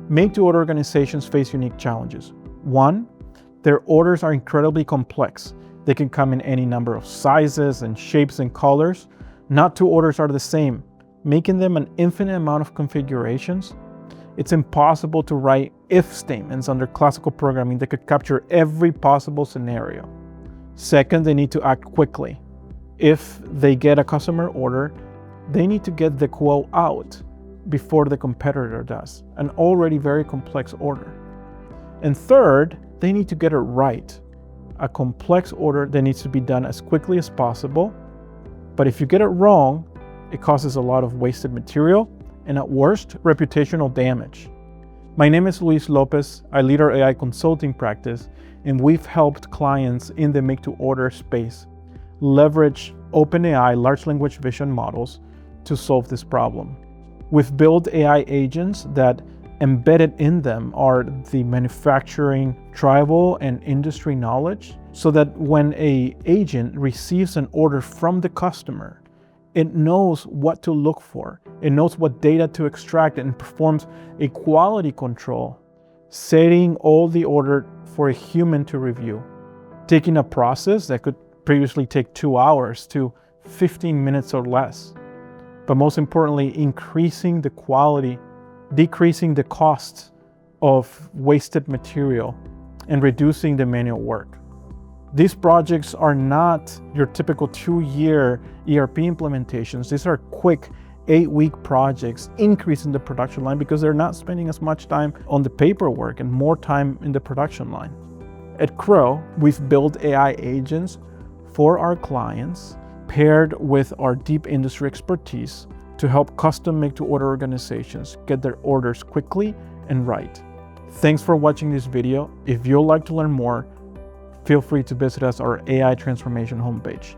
Make-to-order organizations face unique challenges. One, their orders are incredibly complex. They can come in any number of sizes and shapes and colors. Not two orders are the same, making them an infinite amount of configurations. It's impossible to write if statements under classical programming that could capture every possible scenario. Second, they need to act quickly. If they get a customer order, they need to get the quote out before the competitor does, an already very complex order. And third, they need to get it right. A complex order that needs to be done as quickly as possible, but if you get it wrong, it causes a lot of wasted material and at worst, reputational damage. My name is Luis Lopez. I lead our AI consulting practice, and we've helped clients in the make-to-order space leverage OpenAI large language vision models to solve this problem. We've built AI agents that embedded in them are the manufacturing, tribal, and industry knowledge, so that when an agent receives an order from the customer, it knows what to look for. It knows what data to extract and performs a quality control, setting all the order for a human to review, taking a process that could previously take 2 hours to 15 minutes or less. But most importantly, increasing the quality, decreasing the cost of wasted material, and reducing the manual work. These projects are not your typical 2-year ERP implementations. These are quick 8-week projects, increasing the production line because they're not spending as much time on the paperwork and more time in the production line. At Crowe, we've built AI agents for our clients, paired with our deep industry expertise to help custom make-to-order organizations get their orders quickly and right. Thanks for watching this video. If you'd like to learn more, feel free to visit us our AI transformation homepage.